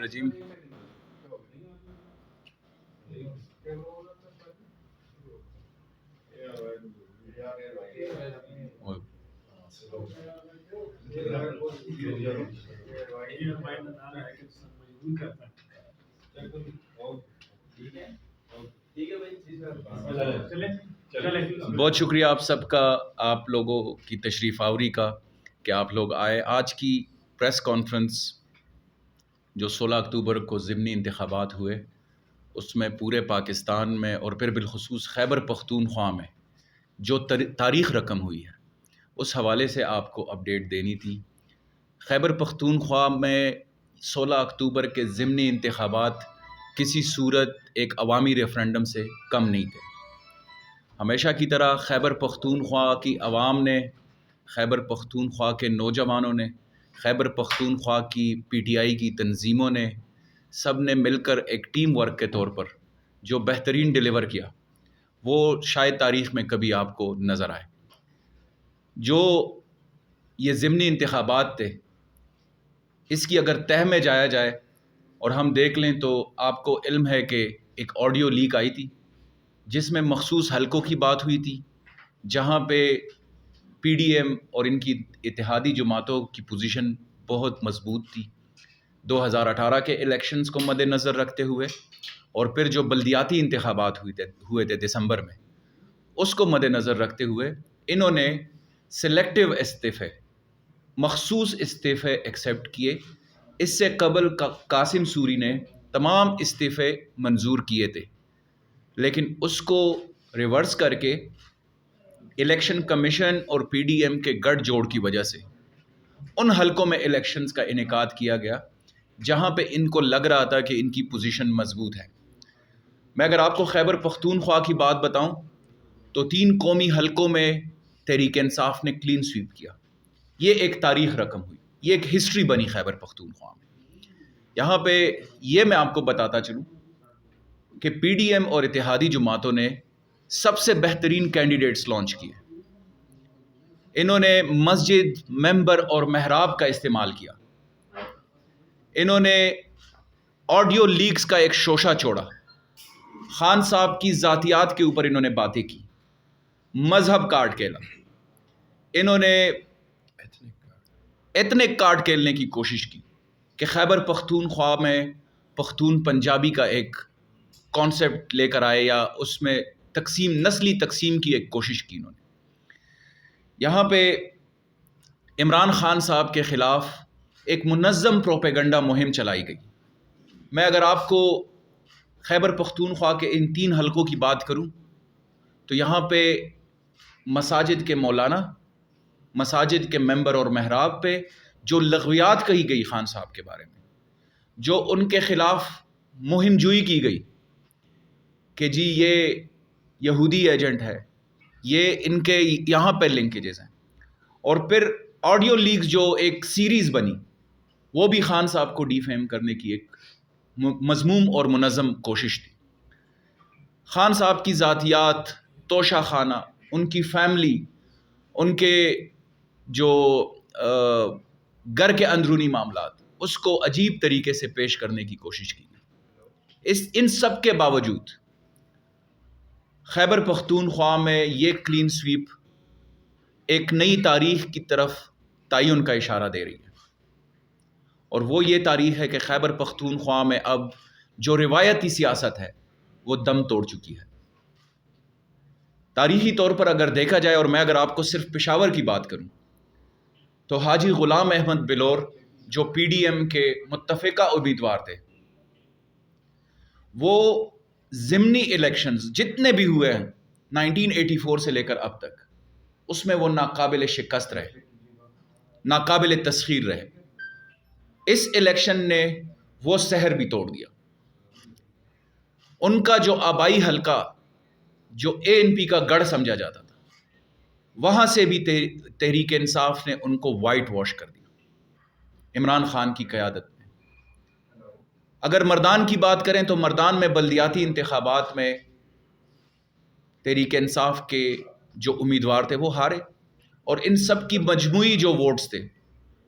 الرجیم بہت شکریہ آپ سب کا، آپ لوگوں کی تشریف آوری کا کہ آپ لوگ آئے۔ آج کی پریس کانفرنس جو 16 اکتوبر کو ضمنی انتخابات ہوئے، اس میں پورے پاکستان میں اور پھر بالخصوص خیبر پختونخوا میں جو تاریخ رقم ہوئی ہے، اس حوالے سے آپ کو اپڈیٹ دینی تھی۔ خیبر پختونخوا میں 16 اکتوبر کے ضمنی انتخابات کسی صورت ایک عوامی ریفرنڈم سے کم نہیں تھے۔ ہمیشہ کی طرح خیبر پختونخوا کی عوام نے، خیبر پختونخوا کے نوجوانوں نے، خیبر پختونخوا کی پی ٹی آئی کی تنظیموں نے، سب نے مل کر ایک ٹیم ورک کے طور پر جو بہترین ڈیلیور کیا، وہ شاید تاریخ میں کبھی آپ کو نظر آئے۔ جو یہ ضمنی انتخابات تھے، اس کی اگر تہ میں جایا جائے اور ہم دیکھ لیں تو آپ کو علم ہے کہ ایک آڈیو لیک آئی تھی جس میں مخصوص حلقوں کی بات ہوئی تھی، جہاں پہ پی ڈی ایم اور ان کی اتحادی جماعتوں کی پوزیشن بہت مضبوط تھی۔ 2018 کے الیکشنز کو مد نظر رکھتے ہوئے اور پھر جو بلدیاتی انتخابات ہوئے تھے دسمبر میں، اس کو مد نظر رکھتے ہوئے انہوں نے سلیکٹیو استعفے، مخصوص استعفے ایکسیپٹ کیے۔ اس سے قبل قاسم سوری نے تمام استعفے منظور کیے تھے، لیکن اس کو ریورس کر کے الیکشن کمیشن اور پی ڈی ایم کے گٹھ جوڑ کی وجہ سے ان حلقوں میں الیکشنز کا انعقاد کیا گیا جہاں پہ ان کو لگ رہا تھا کہ ان کی پوزیشن مضبوط ہے۔ میں اگر آپ کو خیبر پختونخوا کی بات بتاؤں تو 3 قومی حلقوں میں تحریک انصاف نے کلین سویپ کیا۔ یہ ایک تاریخ رقم ہوئی، یہ ایک ہسٹری بنی خیبر پختونخوا میں۔ یہاں پہ یہ میں آپ کو بتاتا چلوں کہ پی ڈی ایم اور اتحادی جماعتوں نے سب سے بہترین کینڈیڈیٹس لانچ کیے۔ انہوں نے مسجد، ممبر اور محراب کا استعمال کیا۔ انہوں نے آڈیو لیکس کا ایک شوشہ چھوڑا۔ خان صاحب کی ذاتیات کے اوپر انہوں نے باتیں کی، مذہب کارڈ کھیلا۔ انہوں نے ایتھنک کارڈ کھیلنے کی کوشش کی کہ خیبر پختونخوا میں پختون پنجابی کا ایک کانسیپٹ لے کر آئے، یا اس میں نسلی تقسیم کی ایک کوشش کی انہوں نے۔ یہاں پہ عمران خان صاحب کے خلاف ایک منظم پروپیگنڈا مہم چلائی گئی۔ میں اگر آپ کو خیبر پختونخوا کے ان 3 حلقوں کی بات کروں تو یہاں پہ مساجد کے مولانا، مساجد کے ممبر اور محراب پہ جو لغویات کہی گئی خان صاحب کے بارے میں، جو ان کے خلاف مہم جوئی کی گئی کہ جی یہ یہودی ایجنٹ ہے، یہ ان کے یہاں پہ لنکیجز ہیں، اور پھر آڈیو لیکس جو ایک سیریز بنی، وہ بھی خان صاحب کو ڈی فیم کرنے کی ایک مذموم اور منظم کوشش تھی۔ خان صاحب کی ذاتیات، توشہ خانہ، ان کی فیملی، ان کے جو گھر کے اندرونی معاملات، اس کو عجیب طریقے سے پیش کرنے کی کوشش کی گئی۔ ان سب کے باوجود خیبر پختونخوا میں یہ کلین سویپ ایک نئی تاریخ کی طرف تعین کا اشارہ دے رہی ہے، اور وہ یہ تاریخ ہے کہ خیبر پختونخوا میں اب جو روایتی سیاست ہے وہ دم توڑ چکی ہے۔ تاریخی طور پر اگر دیکھا جائے، اور میں اگر آپ کو صرف پشاور کی بات کروں تو حاجی غلام احمد بلور جو پی ڈی ایم کے متفقہ امیدوار تھے، وہ ضمنی الیکشنز جتنے بھی ہوئے ہیں 1984 سے لے کر اب تک، اس میں وہ ناقابل شکست رہے، ناقابل تسخیر رہے۔ اس الیکشن نے وہ سحر بھی توڑ دیا۔ ان کا جو آبائی حلقہ، جو اے این پی کا گڑھ سمجھا جاتا تھا، وہاں سے بھی تحریک انصاف نے ان کو وائٹ واش کر دیا عمران خان کی قیادت میں۔ اگر مردان کی بات کریں تو مردان میں بلدیاتی انتخابات میں تحریک انصاف کے جو امیدوار تھے وہ ہارے، اور ان سب کی مجموعی جو ووٹس تھے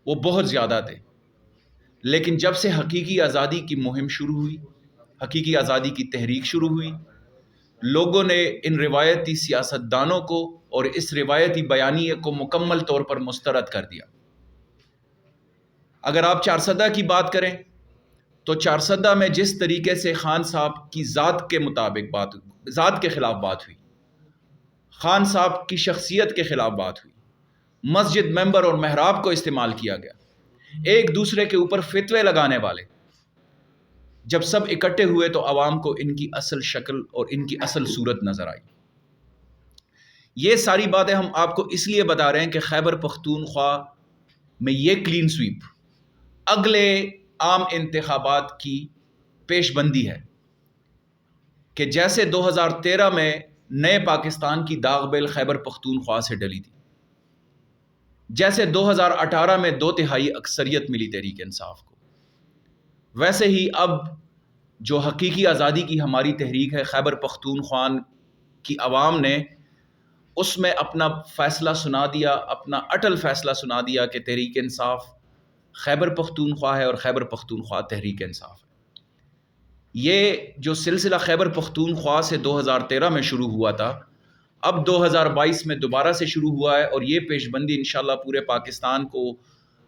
وہ بہت زیادہ تھے، لیکن جب سے حقیقی آزادی کی مہم شروع ہوئی، حقیقی آزادی کی تحریک شروع ہوئی، لوگوں نے ان روایتی سیاستدانوں کو اور اس روایتی بیانیے کو مکمل طور پر مسترد کر دیا۔ اگر آپ چارسدہ کی بات کریں تو چارسدہ میں جس طریقے سے خان صاحب کی ذات کے مطابق ذات کے خلاف بات ہوئی، خان صاحب کی شخصیت کے خلاف بات ہوئی، مسجد ممبر اور محراب کو استعمال کیا گیا، ایک دوسرے کے اوپر فتوے لگانے والے، جب سب اکٹھے ہوئے تو عوام کو ان کی اصل شکل اور ان کی اصل صورت نظر آئی۔ یہ ساری باتیں ہم آپ کو اس لیے بتا رہے ہیں کہ خیبر پختونخوا میں یہ کلین سویپ اگلے عام انتخابات کی پیش بندی ہے کہ جیسے 2013 میں نئے پاکستان کی داغ بیل خیبر پختونخوا سے ڈلی تھی، جیسے 2018 میں 2/3 اکثریت ملی تحریک انصاف کو، ویسے ہی اب جو حقیقی آزادی کی ہماری تحریک ہے خیبر پختونخوا کی عوام نے اس میں اپنا فیصلہ سنا دیا، اپنا اٹل فیصلہ سنا دیا کہ تحریک انصاف خیبر پختونخوا ہے اور خیبر پختونخوا تحریک انصاف ہے۔ یہ جو سلسلہ خیبر پختونخوا سے 2013 میں شروع ہوا تھا، اب 2022 میں دوبارہ سے شروع ہوا ہے، اور یہ پیش بندی انشاءاللہ پورے پاکستان کو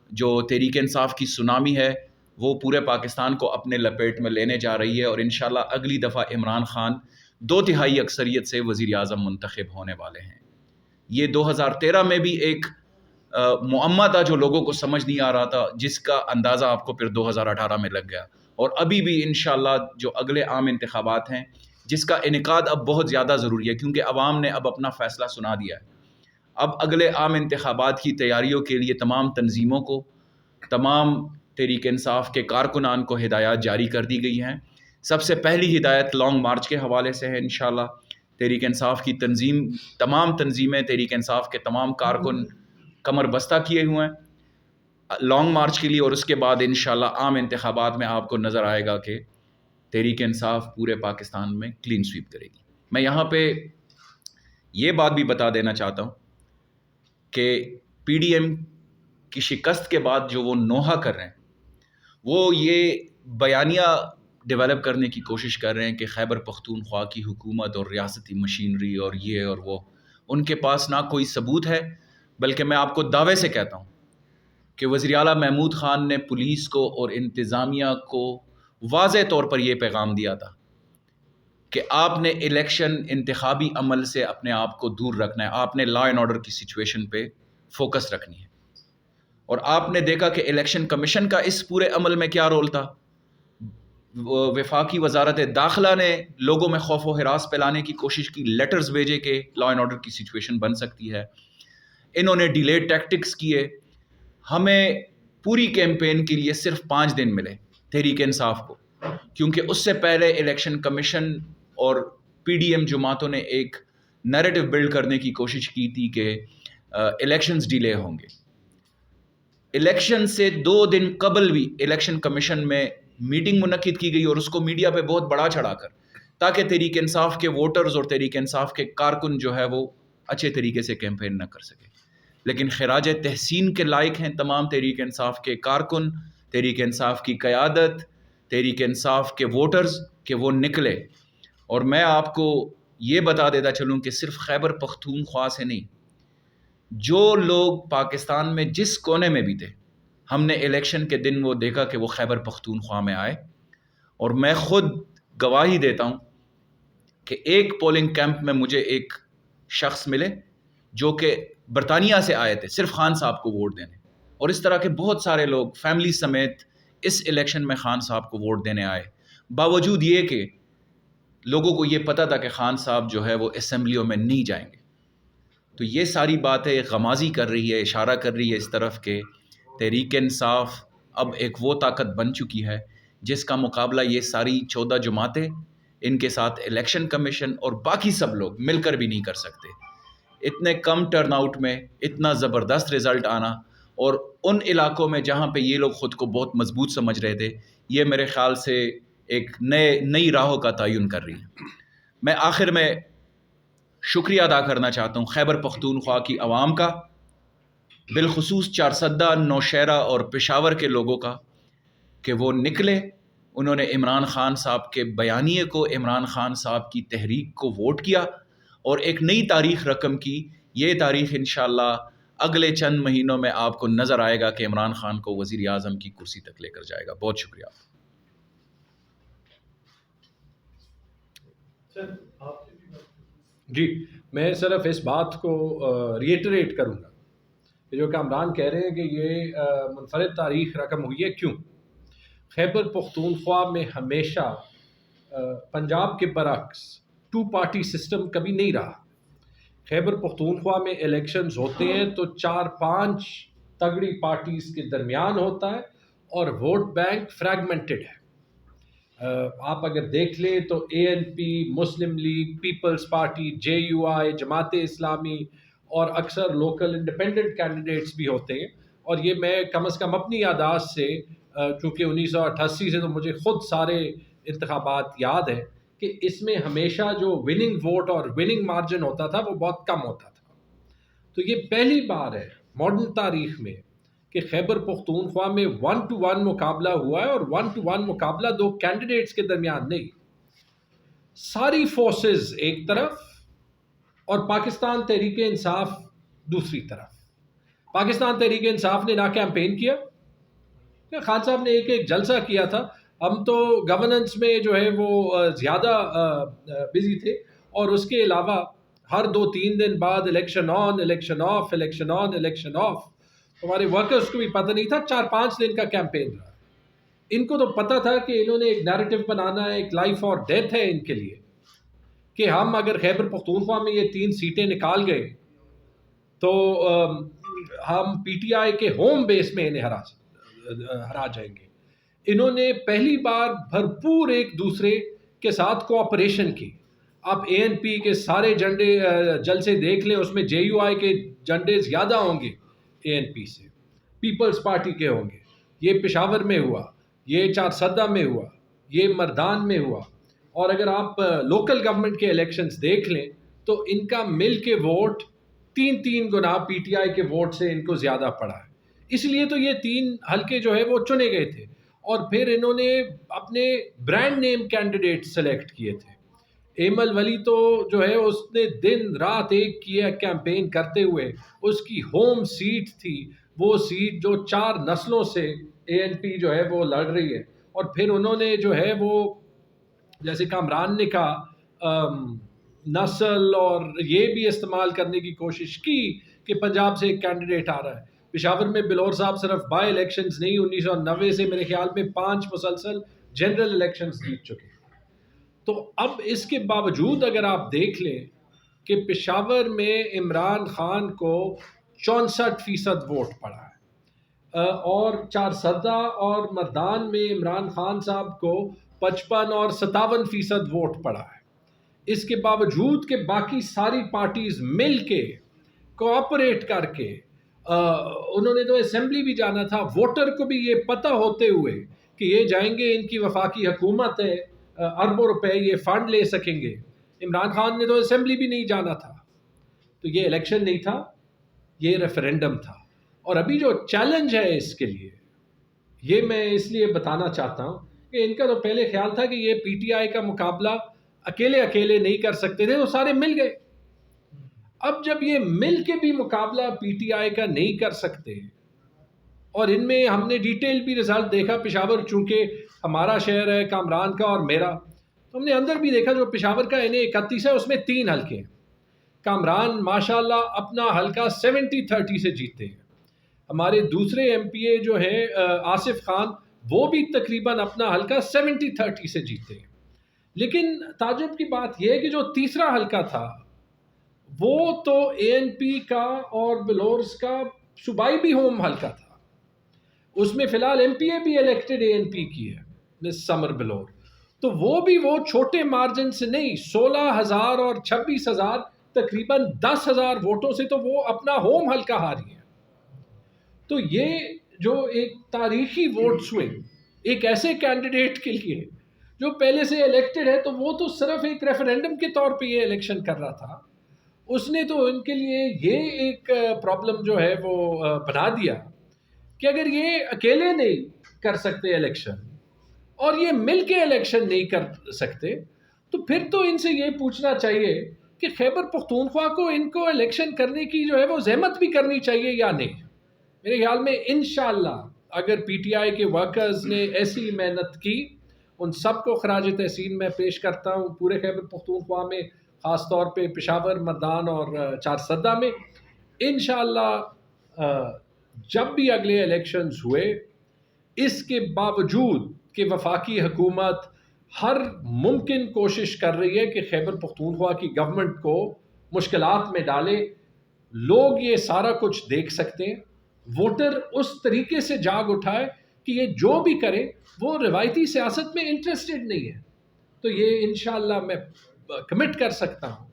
جو تحریک انصاف کی سونامی ہے وہ پورے پاکستان کو اپنے لپیٹ میں لینے جا رہی ہے، اور انشاءاللہ اگلی دفعہ عمران خان 2/3 اکثریت سے وزیر اعظم منتخب ہونے والے ہیں۔ یہ 2013 میں بھی ایک معمہ تھا جو لوگوں کو سمجھ نہیں آ رہا تھا، جس کا اندازہ آپ کو پھر 2018 میں لگ گیا، اور ابھی بھی انشاءاللہ جو اگلے عام انتخابات ہیں جس کا انعقاد اب بہت زیادہ ضروری ہے کیونکہ عوام نے اب اپنا فیصلہ سنا دیا ہے۔ اب اگلے عام انتخابات کی تیاریوں کے لیے تمام تنظیموں کو، تمام تحریک انصاف کے کارکنان کو ہدایات جاری کر دی گئی ہیں۔ سب سے پہلی ہدایت لانگ مارچ کے حوالے سے ہے۔ انشاءاللہ تحریک انصاف کی تمام تنظیمیں، تحریک انصاف کے تمام کارکن کمر بستہ کیے ہوئے ہیں لانگ مارچ کے لیے، اور اس کے بعد انشاءاللہ عام انتخابات میں آپ کو نظر آئے گا کہ تحریک انصاف پورے پاکستان میں کلین سویپ کرے گی۔ میں یہاں پہ یہ بات بھی بتا دینا چاہتا ہوں کہ پی ڈی ایم کی شکست کے بعد جو وہ نوحہ کر رہے ہیں، وہ یہ بیانیہ ڈیولپ کرنے کی کوشش کر رہے ہیں کہ خیبر پختونخوا کی حکومت اور ریاستی مشینری اور یہ اور وہ، ان کے پاس نہ کوئی ثبوت ہے، بلکہ میں آپ کو دعوے سے کہتا ہوں کہ وزیر اعلیٰ محمود خان نے پولیس کو اور انتظامیہ کو واضح طور پر یہ پیغام دیا تھا کہ آپ نے الیکشن انتخابی عمل سے اپنے آپ کو دور رکھنا ہے، آپ نے لا اینڈ آرڈر کی سچویشن پہ فوکس رکھنی ہے۔ اور آپ نے دیکھا کہ الیکشن کمیشن کا اس پورے عمل میں کیا رول تھا۔ وفاقی وزارت داخلہ نے لوگوں میں خوف و ہراس پھیلانے کی کوشش کی، لیٹرز بھیجے کہ لا اینڈ آرڈر کی سچویشن بن سکتی ہے، انہوں نے ڈیلے ٹیکٹکس کیے۔ ہمیں پوری کیمپین کے لیے صرف 5 دن ملے تحریک انصاف کو، کیونکہ اس سے پہلے الیکشن کمیشن اور پی ڈی ایم جماعتوں نے ایک نیریٹو بلڈ کرنے کی کوشش کی تھی کہ الیکشنز ڈیلے ہوں گے۔ الیکشن سے 2 دن قبل بھی الیکشن کمیشن میں میٹنگ منعقد کی گئی، اور اس کو میڈیا پہ بہت بڑا چڑھا کر، تاکہ تحریک انصاف کے ووٹرز اور تحریک انصاف کے کارکن جو ہے وہ اچھے طریقے سے کیمپین نہ کر سکے۔ لیکن خراج تحسین کے لائق ہیں تمام تحریک انصاف کے کارکن، تحریک انصاف کی قیادت، تحریک انصاف کے ووٹرز کہ وہ نکلے۔ اور میں آپ کو یہ بتا دیتا چلوں کہ صرف خیبر پختونخوا سے نہیں، جو لوگ پاکستان میں جس کونے میں بھی تھے، ہم نے الیکشن کے دن وہ دیکھا کہ وہ خیبر پختونخوا میں آئے، اور میں خود گواہی دیتا ہوں کہ ایک پولنگ کیمپ میں مجھے ایک شخص ملے جو کہ برطانیہ سے آئے تھے صرف خان صاحب کو ووٹ دینے، اور اس طرح کے بہت سارے لوگ فیملی سمیت اس الیکشن میں خان صاحب کو ووٹ دینے آئے، باوجود یہ کہ لوگوں کو یہ پتہ تھا کہ خان صاحب جو ہے وہ اسمبلیوں میں نہیں جائیں گے۔ تو یہ ساری باتیں غمازی کر رہی ہے، اشارہ کر رہی ہے اس طرف کہ تحریک انصاف اب ایک وہ طاقت بن چکی ہے جس کا مقابلہ یہ ساری 14 جماعتیں، ان کے ساتھ الیکشن کمیشن اور باقی سب لوگ مل کر بھی نہیں کر سکتے۔ اتنے کم ٹرن آؤٹ میں اتنا زبردست رزلٹ آنا، اور ان علاقوں میں جہاں پہ یہ لوگ خود کو بہت مضبوط سمجھ رہے تھے، یہ میرے خیال سے ایک نئی راہوں کا تعین کر رہی ہے۔ میں آخر میں شکریہ ادا کرنا چاہتا ہوں خیبر پختونخوا کی عوام کا، بالخصوص چارسدہ، نوشہرہ اور پشاور کے لوگوں کا، کہ وہ نکلے، انہوں نے عمران خان صاحب کے بیانیے کو، عمران خان صاحب کی تحریک کو ووٹ کیا اور ایک نئی تاریخ رقم کی. یہ تاریخ انشاءاللہ اگلے چند مہینوں میں آپ کو نظر آئے گا کہ عمران خان کو وزیر اعظم کی کرسی تک لے کر جائے گا. بہت شکریہ. جی میں صرف اس بات کو ریٹریٹ کروں گا کہ جو کامران کہہ رہے ہیں کہ یہ منفرد تاریخ رقم ہوئی ہے. کیوں؟ خیبر پختونخوا میں ہمیشہ پنجاب کے برعکس 2 پارٹی سسٹم کبھی نہیں رہا. خیبر پختونخوا میں الیکشنز ہوتے ہیں تو 4-5 تگڑی پارٹیز کے درمیان ہوتا ہے اور ووٹ بینک فریگمنٹڈ ہے. آپ اگر دیکھ لیں تو ANP، مسلم league, Peoples party, JUI، Jamaat Islami اور اکثر لوکل انڈیپینڈنٹ کینڈیڈیٹس بھی ہوتے ہیں. اور یہ میں کم از کم اپنی یادداشت سے، چونکہ 1988 سے تو مجھے خود سارے انتخابات یاد ہیں، کہ اس میں ہمیشہ جو وننگ ووٹ اور وننگ مارجن ہوتا تھا وہ بہت کم ہوتا تھا. تو یہ پہلی بار ہے ماڈرن تاریخ میں کہ خیبر پختونخوا میں 1-to-1 مقابلہ ہوا ہے، اور 1-to-1 مقابلہ 2 کینڈیڈیٹس کے درمیان نہیں، ساری فورسز ایک طرف اور پاکستان تحریک انصاف دوسری طرف. پاکستان تحریک انصاف نے نہ کیمپین کیا، خان صاحب نے ایک جلسہ کیا تھا. ہم تو گورننس میں جو ہے وہ زیادہ بزی تھے، اور اس کے علاوہ ہر 2-3 دن بعد election on, election of, election on, election of. ہمارے ورکرز کو بھی پتہ نہیں تھا. 4-5 دن کا کیمپین رہا. ان کو تو پتہ تھا کہ انہوں نے ایک نیریٹو بنانا ہے، ایک لائف اور ڈیتھ ہے ان کے لیے، کہ ہم اگر خیبر پختونخوا میں یہ 3 سیٹیں نکال گئے تو ہم PTI کے ہوم بیس میں انہیں ہرا جائیں گے. انہوں نے پہلی بار بھرپور ایک دوسرے کے ساتھ کوآپریشن کی. آپ ANP کے سارے جلسے دیکھ لیں، اس میں JUI کے جھنڈے زیادہ ہوں گے ANP سے، پیپلز پارٹی کے ہوں گے. یہ پشاور میں ہوا، یہ چارسدہ میں ہوا، یہ مردان میں ہوا. اور اگر آپ لوکل گورنمنٹ کے الیکشنز دیکھ لیں تو ان کا مل کے ووٹ 3 گنا PTI کے ووٹ سے ان کو زیادہ پڑا ہے. اس لیے تو یہ 3 حلقے جو ہے وہ چنے گئے تھے. اور پھر انہوں نے اپنے برانڈ نیم کینڈیڈیٹ سلیکٹ کیے تھے. ایمل ولی تو جو ہے اس نے دن رات ایک کیا کیمپین کرتے ہوئے. اس کی ہوم سیٹ تھی وہ سیٹ جو 4 نسلوں سے ANP جو ہے وہ لڑ رہی ہے. اور پھر انہوں نے جو ہے وہ جیسے کامران نے کہا نسل اور یہ بھی استعمال کرنے کی کوشش کی کہ پنجاب سے ایک کینڈیڈیٹ آ رہا ہے. پشاور میں بلور صاحب صرف بائی الیکشنز نہیں، 1990 سے میرے خیال میں 5 مسلسل جنرل الیکشنز جیت چکے. تو اب اس کے باوجود اگر آپ دیکھ لیں کہ پشاور میں عمران خان کو 64% ووٹ پڑا ہے، اور چارسدہ اور مردان میں عمران خان صاحب کو 55 اور 57% ووٹ پڑا ہے. اس کے باوجود کہ باقی ساری پارٹیز مل کے کوآپریٹ کر کے انہوں نے تو اسمبلی بھی جانا تھا. ووٹر کو بھی یہ پتہ ہوتے ہوئے کہ یہ جائیں گے، ان کی وفاقی حکومت ہے، اربوں روپے یہ فنڈ لے سکیں گے. عمران خان نے تو اسمبلی بھی نہیں جانا تھا. تو یہ الیکشن نہیں تھا، یہ ریفرینڈم تھا. اور ابھی جو چیلنج ہے اس کے لیے، یہ میں اس لیے بتانا چاہتا ہوں کہ ان کا تو پہلے خیال تھا کہ یہ PTI کا مقابلہ اکیلے نہیں کر سکتے تھے، وہ سارے مل گئے. اب جب یہ مل کے بھی مقابلہ PTI کا نہیں کر سکتے، اور ان میں ہم نے ڈیٹیل بھی رزلٹ دیکھا، پشاور چونکہ ہمارا شہر ہے کامران کا اور میرا، تو ہم نے اندر بھی دیکھا جو پشاور کا انہیں 31 ہے، اس میں 3 حلقے ہیں. کامران ماشاءاللہ اپنا حلقہ 70-30 سے جیتے ہیں. ہمارے دوسرے MPA جو ہیں آصف خان، وہ بھی تقریباً اپنا حلقہ 70-30 سے جیتے ہیں. لیکن تعجب کی بات یہ ہے کہ جو تیسرا حلقہ تھا وہ تو ANP کا اور بلورز کا صوبائی بھی ہوم حلقہ تھا. اس میں فی الحال MPA بھی الیکٹڈ ANP کی ہے، مس سمر بلور. تو وہ بھی وہ چھوٹے مارجن سے نہیں، 16,000 اور 26,000 تقریباً 10,000 ووٹوں سے تو وہ اپنا ہوم حلقہ ہاری ہے. تو یہ جو ایک تاریخی ووٹ سوئنگ ایک ایسے کینڈیڈیٹ کے لیے جو پہلے سے الیکٹڈ ہے، تو وہ تو صرف ایک ریفرینڈم کے طور پہ یہ الیکشن کر رہا تھا، اس نے تو ان کے لیے یہ ایک پرابلم جو ہے وہ بنا دیا کہ اگر یہ اکیلے نہیں کر سکتے الیکشن اور یہ مل کے الیکشن نہیں کر سکتے تو پھر تو ان سے یہ پوچھنا چاہیے کہ خیبر پختونخوا کو ان کو الیکشن کرنے کی جو ہے وہ زحمت بھی کرنی چاہیے یا نہیں. میرے خیال میں انشاءاللہ اگر پی ٹی آئی کے ورکرز نے ایسی محنت کی, ان سب کو خراج تحسین میں پیش کرتا ہوں, پورے خیبر پختونخوا میں, خاص طور پہ پشاور, مردان اور چارسدہ میں. انشاءاللہ جب بھی اگلے الیکشنز ہوئے, اس کے باوجود کہ وفاقی حکومت ہر ممکن کوشش کر رہی ہے کہ خیبر پختونخوا کی گورنمنٹ کو مشکلات میں ڈالے, لوگ یہ سارا کچھ دیکھ سکتے ہیں. ووٹر اس طریقے سے جاگ اٹھائے کہ یہ جو بھی کرے وہ روایتی سیاست میں انٹرسٹڈ نہیں ہے. تو یہ انشاءاللہ میں کمٹ کر سکتا ہوں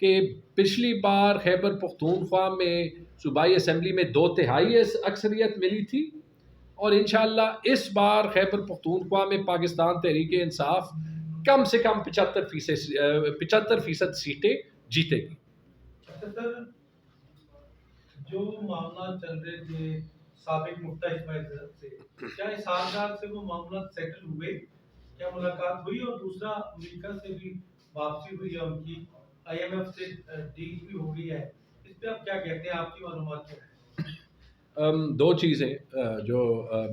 کہ پچھلی بار خیبر پختونخوا میں صوبائی اسمبلی میں 2/3 اکثریت ملی تھی, اور انشاءاللہ اس بار خیبر پختونخوا میں پاکستان تحریک انصاف کم سے کم 75% سیٹیں جیتے گی. سر جو معاملات چل رہے تھے سابق مفتیٰ اسماعیل سے, کیا اس سالگار سے وہ معاملات سیٹل ہوئے, کیا ملاقات ہوئی؟ اور دوسرا امریکہ سے بھی واپسی ہوئی ہے ان کی, IMF سے ڈیل بھی ہو گئی ہے, اس پہ آپ کیا کہتے ہیں, آپ کی معلومات کیا ہے؟ دو چیزیں جو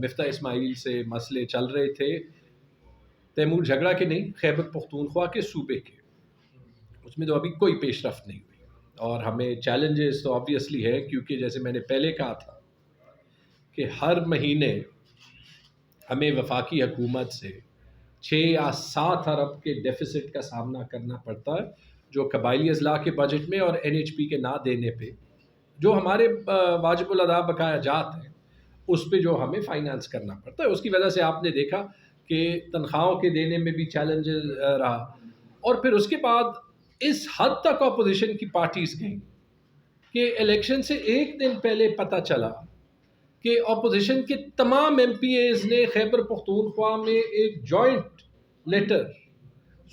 مفتیٰ اسماعیل سے مسئلے چل رہے تھے, تیمور جھگڑا کے نہیں, خیبر پختونخوا کے صوبے کے, اس میں تو ابھی کوئی پیش رفت نہیں ہوئی. اور ہمیں چیلنجز تو آبویسلی ہے, کیونکہ جیسے میں نے پہلے کہا تھا کہ ہر مہینے ہمیں وفاقی حکومت سے 6 یا 7 ارب کے ڈیفیسٹ کا سامنا کرنا پڑتا ہے, جو قبائلی اضلاع کے بجٹ میں اور NHP کے نہ دینے پہ جو ہمارے واجب الادا بقایا جات ہیں اس پہ جو ہمیں فائنانس کرنا پڑتا ہے. اس کی وجہ سے آپ نے دیکھا کہ تنخواہوں کے دینے میں بھی چیلنج رہا. اور پھر اس کے بعد اس حد تک اپوزیشن کی پارٹیز گئیں کہ الیکشن سے ایک دن پہلے پتہ چلا کہ اپوزیشن کے تمام MPAs نے خیبر پختونخوا میں ایک جوائنٹ لیٹر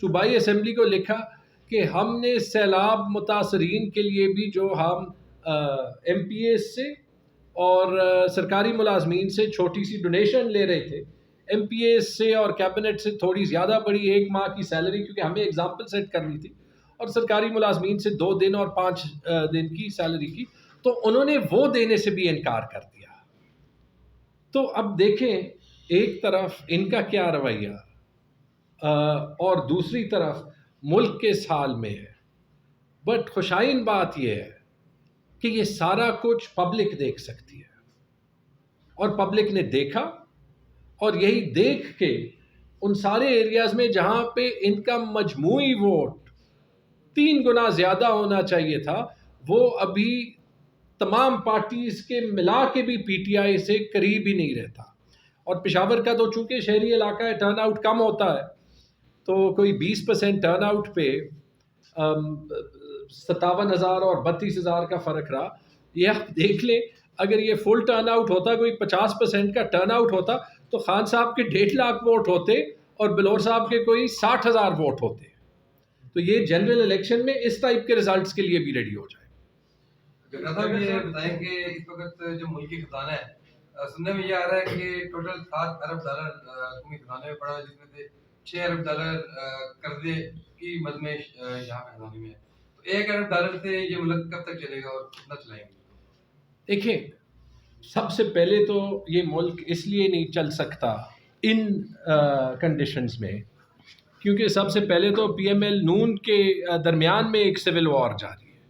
صوبائی اسمبلی کو لکھا کہ ہم نے سیلاب متاثرین کے لیے بھی جو ہم MPAs سے اور سرکاری ملازمین سے چھوٹی سی ڈونیشن لے رہے تھے, MPAs سے اور کیبنٹ سے تھوڑی زیادہ بڑی 1 ماہ کی سیلری, کیونکہ ہمیں ایگزامپل سیٹ کرنی تھی, اور سرکاری ملازمین سے 2 دن اور 5 دن کی سیلری کی, تو انہوں نے وہ دینے سے بھی انکار کر دیا. تو اب دیکھیں ایک طرف ان کا کیا رویہ اور دوسری طرف ملک کے حال میں ہے. بٹ خوشائن بات یہ ہے کہ یہ سارا کچھ پبلک دیکھ سکتی ہے, اور پبلک نے دیکھا, اور یہی دیکھ کے ان سارے ایریاز میں جہاں پہ ان کا مجموعی ووٹ 3 گنا زیادہ ہونا چاہیے تھا, وہ ابھی تمام پارٹیز کے ملا کے بھی PTI سے قریب ہی نہیں رہتا. اور پشاور کا تو چونکہ شہری علاقہ ہے, ٹرن آؤٹ کم ہوتا ہے, تو کوئی 20% ٹرن آؤٹ پہ 57,000 اور 32,000 کا فرق رہا. یہ آپ دیکھ لیں, اگر یہ فل ٹرن آؤٹ ہوتا, کوئی 50% کا ٹرن آؤٹ ہوتا, تو خان صاحب کے 1.5 لاکھ ووٹ ہوتے اور بلور صاحب کے کوئی 60,000 ووٹ ہوتے. تو یہ جنرل الیکشن میں اس ٹائپ کے ریزلٹس کے لیے بھی ریڈی ہو جائے. جگہ صاحب یہ بتائیں کہ اس وقت جو ملکی خزانہ ہے, سننے میں یہ آ رہا ہے کہ ٹوٹل $7 ارب حکومتی خزانے میں پڑا ہے, جس میں سے $6 ارب قرضے کی مد میں یہاں پہ خزانے میں ہے. تو $1 ارب سے یہ ملک کب تک چلے گا اور کتنا چلائیں گے؟ دیکھیں, سب سے پہلے تو یہ ملک اس لیے نہیں چل سکتا ان کنڈیشنز میں کیونکہ سب سے پہلے تو PML نون کے درمیان میں ایک سول وار جاری ہے,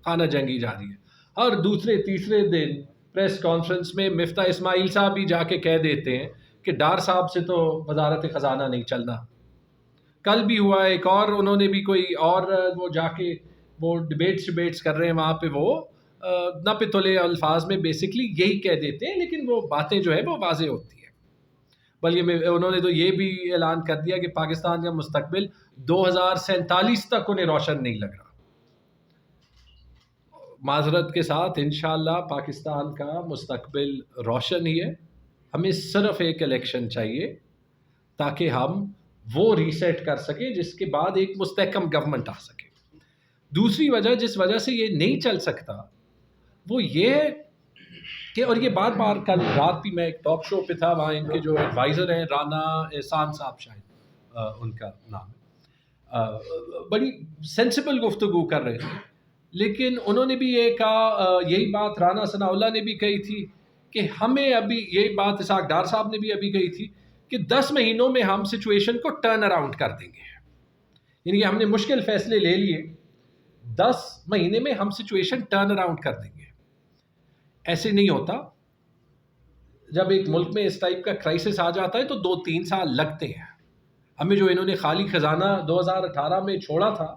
خانہ جنگی جاری ہے. ہر دوسرے تیسرے دن پریس کانفرنس میں مفتیٰ اسماعیل صاحب بھی جا کے کہہ دیتے ہیں کہ ڈار صاحب سے تو وزارت خزانہ نہیں چلنا. کل بھی ہوا ایک اور, انہوں نے بھی کوئی اور وہ جا کے وہ ڈبیٹس کر رہے ہیں وہاں پہ, وہ نہ پہ تلے الفاظ میں بیسکلی یہی کہہ دیتے ہیں, لیکن وہ باتیں جو ہے وہ واضح ہوتی ہیں. بلکہ انہوں نے تو یہ بھی اعلان کر دیا کہ پاکستان کا مستقبل 2047 تک انہیں روشن نہیں لگ رہا. معذرت کے ساتھ انشاءاللہ پاکستان کا مستقبل روشن ہی ہے. ہمیں صرف ایک الیکشن چاہیے تاکہ ہم وہ ریسیٹ کر سکیں جس کے بعد ایک مستحکم گورنمنٹ آ سکے. دوسری وجہ جس وجہ سے یہ نہیں چل سکتا وہ یہ ہے کہ اور یہ بار بار کل رات بھی میں ایک ٹاک شو پہ تھا، وہاں ان کے جو ایڈوائزر ہیں رانا احسان صاحب شاید ان کا نام ہے، بڑی سینسیبل گفتگو کر رہے تھے، لیکن انہوں نے بھی یہ کہا، یہی بات رانا ثناء اللہ نے بھی کہی تھی کہ ہمیں ابھی، یہی بات اسحاق ڈار صاحب نے بھی ابھی کہی تھی کہ 10 مہینوں میں ہم سچویشن کو ٹرن اراؤنڈ کر دیں گے، یعنی کہ ہم نے مشکل فیصلے لے لیے، 10 مہینے میں ہم سچویشن ٹرن اراؤنڈ کر دیں گے۔ ایسے نہیں ہوتا، جب ایک ملک میں اس ٹائپ کا کرائسس آ جاتا ہے تو 2-3 سال لگتے ہیں۔ ہمیں جو انہوں نے خالی خزانہ 2018 میں چھوڑا تھا،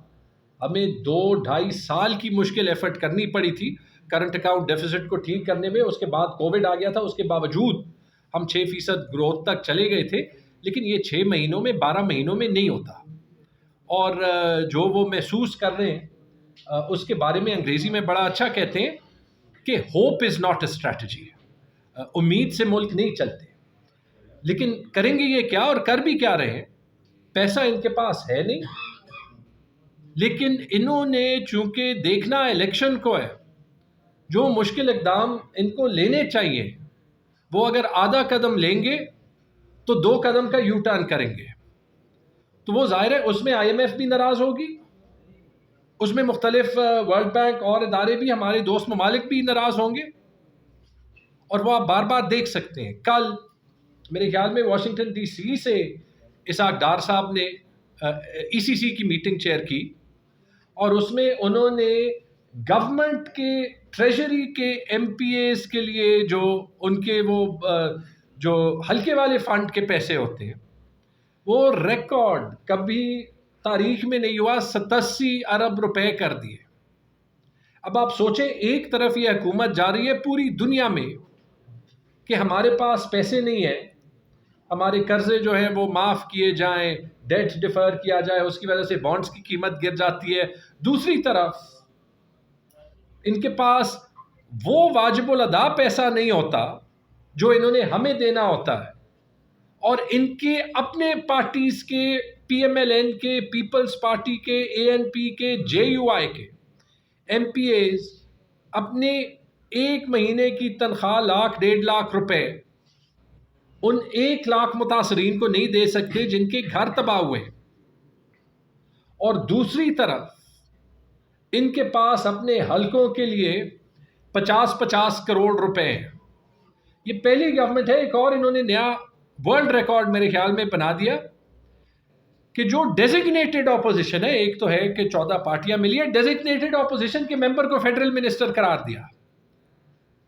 ہمیں 2-2.5 سال کی مشکل ایفرٹ کرنی پڑی تھی کرنٹ اکاؤنٹ ڈیفیسٹ کو ٹھیک کرنے میں۔ اس کے بعد کووڈ آ گیا تھا، اس کے باوجود ہم 6% گروتھ تک چلے گئے تھے، لیکن یہ 6 مہینوں میں 12 مہینوں میں نہیں ہوتا۔ اور جو وہ محسوس کر رہے ہیں اس کے بارے میں انگریزی میں بڑا اچھا کہتے ہیں کہ hope is not a strategy, امید سے ملک نہیں چلتے۔ لیکن کریں گے یہ کیا، اور کر بھی کیا رہے ہیں؟ پیسہ ان کے پاس ہے نہیں، لیکن انہوں نے چونکہ دیکھنا الیکشن کو ہے، جو مشکل اقدام ان کو لینے چاہیے وہ اگر آدھا قدم لیں گے تو 2 قدم کا یو ٹرن کریں گے، تو وہ ظاہر ہے اس میں آئی ایم ایف بھی ناراض ہوگی، اس میں مختلف ورلڈ بینک اور ادارے بھی، ہمارے دوست ممالک بھی ناراض ہوں گے، اور وہ آپ بار بار دیکھ سکتے ہیں۔ کل میرے خیال میں واشنگٹن ڈی سی سے اسحاق ڈار صاحب نے ای سی سی کی میٹنگ چیئر کی، اور اس میں انہوں نے گورنمنٹ کے ٹریجری کے ایم پی ایز کے لیے جو ان کے وہ جو ہلکے والے فنڈ کے پیسے ہوتے ہیں، وہ ریکارڈ کبھی تاریخ میں نہیں ہوا 87 ارب روپے کر دیے۔ اب آپ سوچیں، ایک طرف یہ حکومت جا رہی ہے پوری دنیا میں کہ ہمارے پاس پیسے نہیں ہیں، ہمارے قرضے جو ہیں وہ معاف کیے جائیں، ڈیٹ ڈیفر کیا جائے، اس کی وجہ سے بانڈز کی قیمت گر جاتی ہے۔ دوسری طرف ان کے پاس وہ واجب الادا پیسہ نہیں ہوتا جو انہوں نے ہمیں دینا ہوتا ہے، اور ان کے اپنے پارٹیز کے، پی ایم ایل این کے، پیپلز پارٹی کے، اے این پی کے، جے یو آئی کے ایم پی ایز اپنے 1 مہینے کی تنخواہ 1,00,000 1.5 روپے ان 1 لاکھ متاثرین کو نہیں دے سکتے جن کے گھر تباہ ہوئے، اور دوسری طرف ان کے پاس اپنے حلقوں کے لیے 50 کروڑ روپے ہیں۔ یہ پہلی گورنمنٹ ہے، ایک اور انہوں نے نیا ورلڈ ریکارڈ میرے خیال میں بنا دیا کہ جو ڈیزگنیٹڈ اپوزیشن ہے، ایک تو ہے کہ 14 پارٹیاں ملی ہیں، ڈیزگنیٹڈ اپوزیشن کے ممبر کو فیڈرل منسٹر قرار دیا۔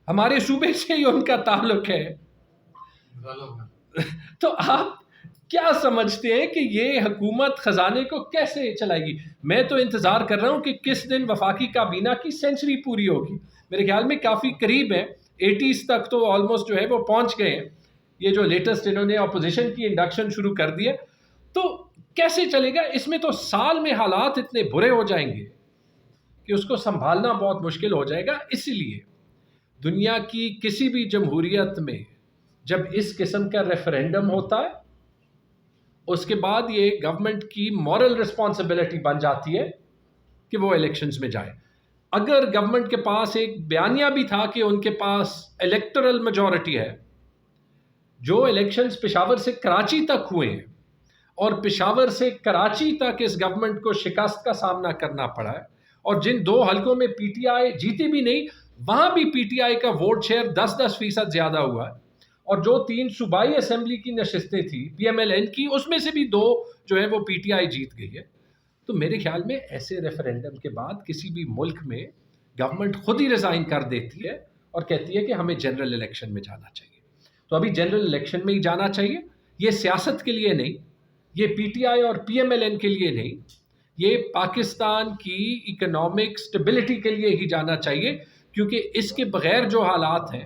ہمارے صوبے سے ہی ان کا تعلق ہے۔ تو آپ کیا سمجھتے ہیں کہ یہ حکومت خزانے کو کیسے چلائے گی؟ میں تو انتظار کر رہا ہوں کہ کس دن وفاقی کابینہ کی سینچری پوری ہوگی۔ میرے خیال میں کافی قریب ہے، 80s تک تو آلموسٹ جو ہے وہ پہنچ گئے ہیں۔ یہ جو لیٹسٹ انہوں نے اپوزیشن کی انڈکشن شروع کر دیا، تو کیسے چلے گا؟ اس میں تو سال میں حالات اتنے برے ہو جائیں گے کہ اس کو سنبھالنا بہت مشکل ہو جائے گا۔ اسی لیے دنیا کی کسی بھی جمہوریت میں جب اس قسم کا ریفرینڈم ہوتا ہے، اس کے بعد یہ گورنمنٹ کی مورل رسپانسبلٹی بن جاتی ہے کہ وہ الیکشنز میں جائے۔ اگر گورنمنٹ کے پاس ایک بیانیہ بھی تھا کہ ان کے پاس الیکٹرل میجورٹی ہے، جو الیکشنز پشاور سے کراچی تک ہوئے ہیں، اور پشاور سے کراچی تک اس گورنمنٹ کو شکست کا سامنا کرنا پڑا ہے، اور جن 2 حلقوں میں پی ٹی آئی جیتی بھی نہیں، وہاں بھی پی ٹی آئی کا ووٹ شیئر 10% زیادہ ہوا ہے، اور جو 3 صوبائی اسمبلی کی نشستیں تھیں پی ایم ایل این کی، اس میں سے بھی 2 جو ہے وہ پی ٹی آئی جیت گئی ہے۔ تو میرے خیال میں ایسے ریفرینڈم کے بعد کسی بھی ملک میں گورنمنٹ خود ہی ریزائن کر دیتی ہے اور کہتی ہے کہ ہمیں جنرل الیکشن میں جانا چاہیے۔ تو ابھی جنرل الیکشن میں ہی جانا چاہیے، یہ سیاست کے لیے نہیں، یہ پی ٹی آئی اور پی ایم ایل این کے لیے نہیں، یہ پاکستان کی اکنامک سٹیبلٹی کے لیے ہی جانا چاہیے، کیونکہ اس کے بغیر جو حالات ہیں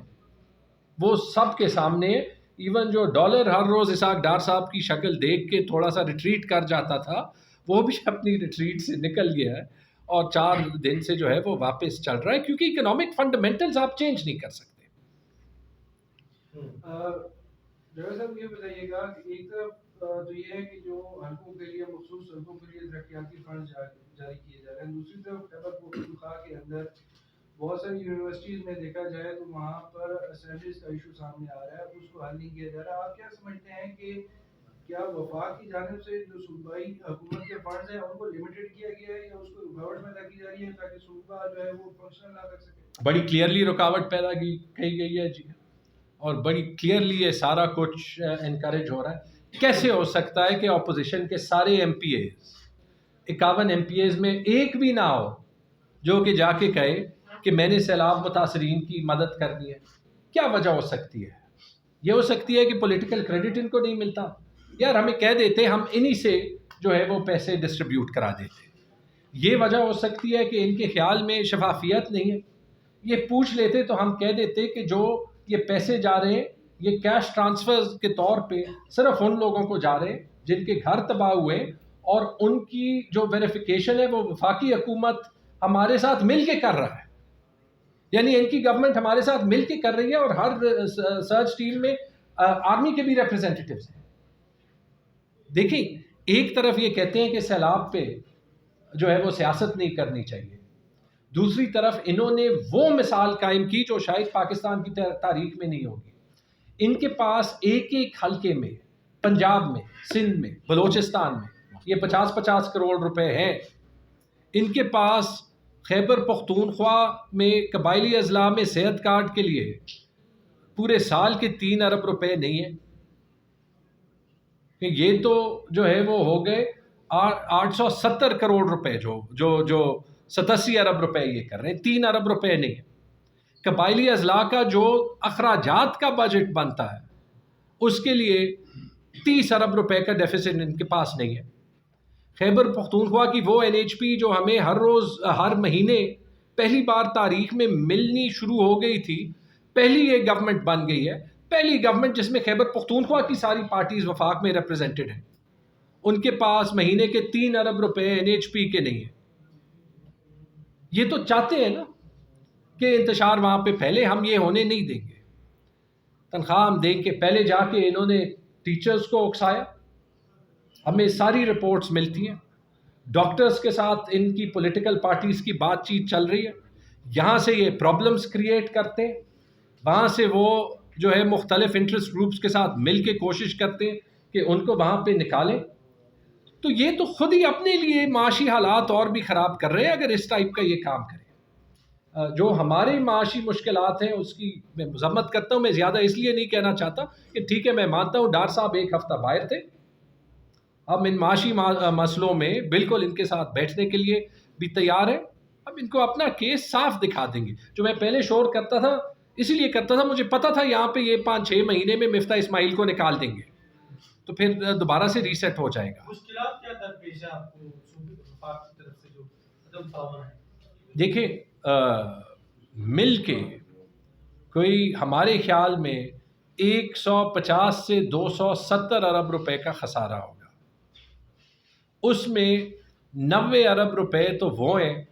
وہ سب کے سامنے ہے۔ ایون جو ڈالر ہر روز اسحاق ڈار صاحب کی شکل دیکھ کے تھوڑا سا ریٹریٹ کر جاتا تھا، وہ بھی اپنی ریٹریٹ سے نکل گیا ہے، اور 4 دن سے جو ہے وہ واپس چل رہا ہے، کیونکہ اکنامک فنڈامنٹلز آپ چینج نہیں کر سکتے۔ ڈرائیور صاحب یہ بتائیے گا کہ ایک طرف تو یہ ہے کہ جو حلقوں کے لیے، مخصوص حلقوں کے لیے ترقیاتی فنڈ جاری کیے جا رہے ہیں، دوسری طرف خیبر پختونخوا کے اندر بہت ساری یونیورسٹیز میں دیکھا جائے تو وہاں پر اسیمبلیز کا ایشو سامنے آ رہا ہے، اس کو حل نہیں کیا جا رہا. آپ کیا سمجھتے ہیں کہ کیا وفاق کی جانب سے جو صوبائی حکومت کے فنڈز ہیں ان کو لمیٹڈ کیا گیا ہے، یا اس کو رکاوٹ پیدا کی جا رہی ہے تاکہ صوبہ جو ہے وہ فنکشنل نہ کر سکے؟ بڑی کلیئرلی رکاوٹ پیدا کی گئی ہے جی، اور بڑی کلیئرلی یہ سارا کچھ انکریج ہو رہا ہے. کیسے ہو سکتا ہے کہ اپوزیشن کے سارے MPs 51 MPs میں ایک بھی نہ ہو جو کہ جا کے کہے کہ میں نے سیلاب متاثرین کی مدد کرنی ہے؟ کیا وجہ ہو سکتی ہے؟ یہ ہو سکتی ہے کہ پولیٹیکل کریڈٹ ان کو نہیں ملتا. یار ہمیں کہہ دیتے ہم انہی سے جو ہے وہ پیسے ڈسٹریبیوٹ کرا دیتے. یہ وجہ ہو سکتی ہے کہ ان کے خیال میں شفافیت نہیں ہے. یہ پوچھ لیتے تو ہم کہہ دیتے کہ جو یہ پیسے جا رہے ہیں یہ کیش ٹرانسفر کے طور پہ صرف ان لوگوں کو جا رہے ہیں جن کے گھر تباہ ہوئے، اور ان کی جو ویریفیکیشن ہے وہ وفاقی حکومت ہمارے ساتھ مل کے کر رہا ہے. یعنی ان کی گورنمنٹ ہمارے ساتھ مل کے کر رہی ہے، اور ہر سرچ ٹیم میں آرمی کے بھی ریپرزینٹیٹیوز ہیں. دیکھیں، ایک طرف یہ کہتے ہیں کہ سیلاب پہ جو ہے وہ سیاست نہیں کرنی چاہیے، دوسری طرف انہوں نے وہ مثال قائم کی جو شاید پاکستان کی تاریخ میں نہیں ہوگی. ان کے پاس ایک ایک حلقے میں، پنجاب میں، سندھ میں، بلوچستان میں یہ 50-50 کروڑ روپے ہیں. ان کے پاس خیبر پختونخوا میں قبائلی اضلاع میں صحت کارڈ کے لیے پورے سال کے 3 ارب روپے نہیں ہیں. یہ تو جو ہے وہ ہو گئے 870 کروڑ روپے جو 87 ارب روپے یہ کر رہے ہیں. 3 ارب روپے نہیں ہے. قبائلی اضلاع کا جو اخراجات کا بجٹ بنتا ہے اس کے لیے 30 ارب روپے کا ڈیفیسٹ ان کے پاس نہیں ہے. خیبر پختونخوا کی وہ این ایچ پی جو ہمیں ہر مہینے پہلی بار تاریخ میں ملنی شروع ہو گئی تھی، پہلی یہ گورنمنٹ بن گئی ہے، پہلی گورنمنٹ جس میں خیبر پختونخوا کی ساری پارٹیز وفاق میں ریپرزینٹڈ ہیں، ان کے پاس مہینے کے 3 ارب روپے این ایچ پی کے نہیں ہیں. یہ تو چاہتے ہیں نا کہ انتشار وہاں پہ پھیلے. ہم یہ ہونے نہیں دیں گے. تنخواہ ہم دیں کے پہلے جا کے انہوں نے ٹیچرز کو اکسایا. ہمیں ساری رپورٹس ملتی ہیں. ڈاکٹرز کے ساتھ ان کی پولیٹیکل پارٹیز کی بات چیت چل رہی ہے. یہاں سے یہ پرابلمز کریٹ کرتے ہیں، وہاں سے وہ جو ہے مختلف انٹرسٹ گروپس کے ساتھ مل کے کوشش کرتے ہیں کہ ان کو وہاں پہ نکالیں. تو یہ تو خود ہی اپنے لیے معاشی حالات اور بھی خراب کر رہے ہیں اگر اس ٹائپ کا یہ کام کریں. جو ہمارے معاشی مشکلات ہیں اس کی میں مذمت کرتا ہوں. میں زیادہ اس لیے نہیں کہنا چاہتا کہ ٹھیک ہے، میں مانتا ہوں ڈار صاحب ایک ہفتہ باہر تھے، ہم ان معاشی مسئلوں میں بالکل ان کے ساتھ بیٹھنے کے لیے بھی تیار ہیں. اب ان کو اپنا کیس صاف دکھا دیں گے. جو میں پہلے شور کرتا تھا اسی لیے کرتا تھا، مجھے پتا تھا یہاں پہ یہ 5-6 مہینے میں مفتاح اسماعیل کو نکال دیں گے تو پھر دوبارہ سے ریسیٹ ہو جائے گا. مشکلات کیا درپیش ہے آپ کو صوبے وفاق کی طرف سے جو عدم تعاون ہے؟ دیکھیں، مل کے کوئی ہمارے خیال میں 150 سے 270 ارب روپے کا خسارہ ہوگا. اس میں 90 ارب روپے تو وہ ہیں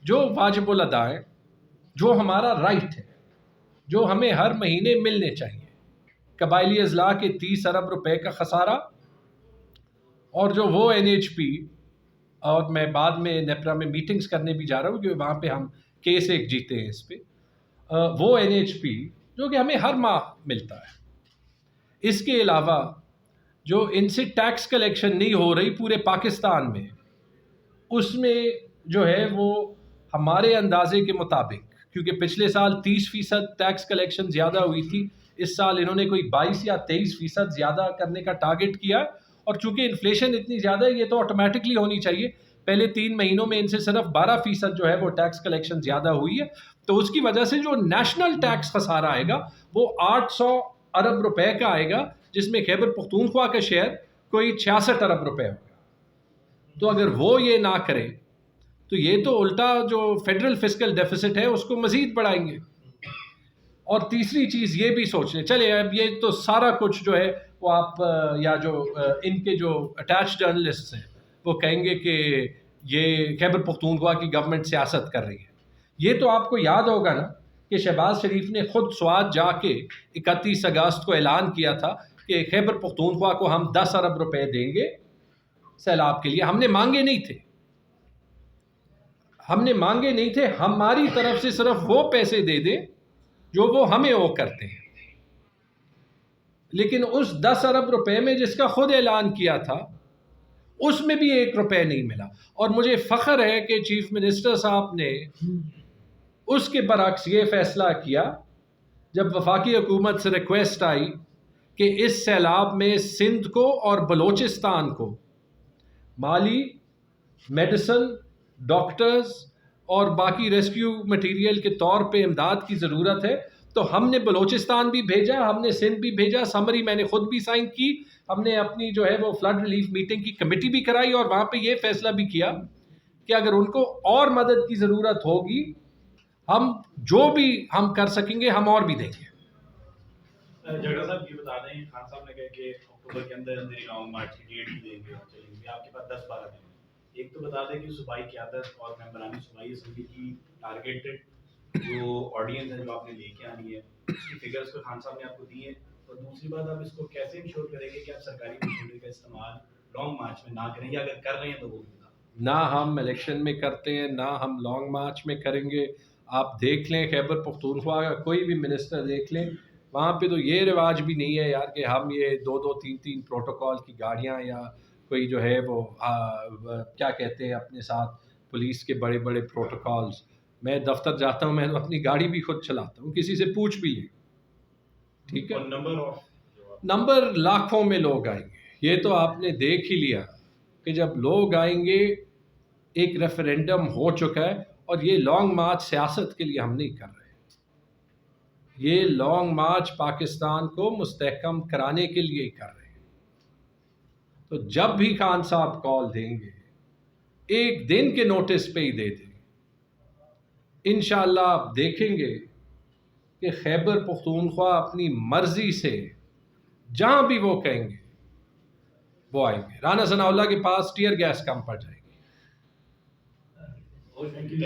جو واجب الادا ہیں، جو ہمارا رائٹ ہے، جو ہمیں ہر مہینے ملنے چاہیے. قبائلی اضلاع کے 30 ارب روپے کا خسارہ، اور جو وہ این ایچ پی، اور میں بعد میں نیپرا میں میٹنگز کرنے بھی جا رہا ہوں کہ وہاں پہ ہم کیس ایک جیتے ہیں اس پہ، وہ این ایچ پی جو کہ ہمیں ہر ماہ ملتا ہے. اس کے علاوہ جو ان سے ٹیکس کلیکشن نہیں ہو رہی پورے پاکستان میں، اس میں جو ہے وہ ہمارے اندازے کے مطابق، کیونکہ پچھلے سال 30% ٹیکس کلیکشن زیادہ ہوئی تھی، اس سال انہوں نے کوئی 22 یا 23% زیادہ کرنے کا ٹارگٹ کیا. اور چونکہ انفلیشن اتنی زیادہ ہے یہ تو آٹومیٹکلی ہونی چاہیے. پہلے 3 مہینوں میں ان سے صرف 12% جو ہے وہ ٹیکس کلیکشن زیادہ ہوئی ہے. تو اس کی وجہ سے جو نیشنل ٹیکس خسارہ آئے گا وہ 800 ارب روپے کا آئے گا، جس میں خیبر پختونخوا کا شیئر کوئی 66 ارب روپے ہوگا. تو اگر وہ یہ نہ کرے تو یہ تو الٹا جو فیڈرل فسکل ڈیفیسٹ ہے اس کو مزید بڑھائیں گے. اور تیسری چیز یہ بھی سوچ لیں، چلے اب یہ تو سارا کچھ جو ہے وہ آپ یا جو ان کے جو اٹیچ جرنلسٹ ہیں وہ کہیں گے کہ یہ خیبر پختونخوا کی گورنمنٹ سیاست کر رہی ہے. یہ تو آپ کو یاد ہوگا نا کہ شہباز شریف نے خود سوات جا کے 31 اگست کو اعلان کیا تھا کہ خیبر پختونخوا کو ہم 10 ارب روپے دیں گے سیلاب کے لیے. ہم نے مانگے نہیں تھے. ہم نے مانگے نہیں تھے، ہماری طرف سے صرف وہ پیسے دے دیں جو وہ ہمیں او کرتے ہیں. لیکن اس 10 ارب روپے میں جس کا خود اعلان کیا تھا اس میں بھی 1 روپے نہیں ملا. اور مجھے فخر ہے کہ چیف منسٹر صاحب نے اس کے برعکس یہ فیصلہ کیا جب وفاقی حکومت سے ریکویسٹ آئی کہ اس سیلاب میں سندھ کو اور بلوچستان کو مالی، میڈیسن، ڈاکٹرز اور باقی ریسکیو مٹیریل کے طور پہ امداد کی ضرورت ہے. تو ہم نے بلوچستان بھی بھیجا، ہم نے سندھ بھی بھیجا. سمری میں نے خود بھی سائن کی. ہم نے اپنی جو ہے وہ فلڈ ریلیف میٹنگ کی کمیٹی بھی کرائی اور وہاں پہ یہ فیصلہ بھی کیا کہ اگر ان کو اور مدد کی ضرورت ہوگی ہم جو بھی ہم کر سکیں گے ہم اور بھی دیں گے. جگہ صاحب یہ بتا دیں، خان صاحب نے کہا کہ اکتوبر کے اندر اندر لانگ مارچ کی ڈیٹ بھی دیں گے اور چلیں گے. آپ کے پاس 10-12 دن. ایک تو بتا دیں کہ صوبائی قیادت اور ممبران صوبائی اسمبلی کی ٹارگیٹڈ جو آڈینس ہے جو آپ نے لے کے آنی ہے اس کی فگرز کو خان صاحب نے آپ کو دی ہیں. اور دوسری بات آپ اس کو کیسے انشور کریں گے کہ آپ سرکاری مشینری کا استعمال لانگ مارچ میں نہ کریں، یا اگر کر رہے ہیں تو وہ بھی بتا. نہ ہم الیکشن میں کرتے ہیں، نہ ہم لانگ مارچ میں کریں گے. آپ دیکھ لیں خیبر پختونخوا کا کوئی بھی منسٹر دیکھ لیں، وہاں پہ تو یہ رواج بھی نہیں ہے یار کہ ہم یہ 2-2 3-3 پروٹوکال کی گاڑیاں یا کوئی جو ہے وہ کیا کہتے ہیں اپنے ساتھ پولیس کے بڑے بڑے پروٹوکالز. میں دفتر جاتا ہوں، میں اپنی گاڑی بھی خود چلاتا ہوں، کسی سے پوچھ بھی لیں. ٹھیک ہے، اور نمبر لاکھوں میں لوگ آئیں گے. یہ تو آپ نے دیکھ ہی لیا کہ جب لوگ آئیں گے، ایک ریفرینڈم ہو چکا ہے. اور یہ لانگ مارچ سیاست کے لیے ہم نہیں کر رہے، یہ لانگ مارچ پاکستان کو مستحکم کرانے کے لیے ہی کر رہے ہیں. تو جب بھی خان صاحب کال دیں گے 1 دن کے نوٹس پہ ہی دے دیں. انشاءاللہ آپ دیکھیں گے کہ خیبر پختونخوا اپنی مرضی سے جہاں بھی وہ کہیں گے وہ آئیں گے. رانا ثناء اللہ کے پاس ٹیئر گیس کم پڑ جائے گی. Thank you.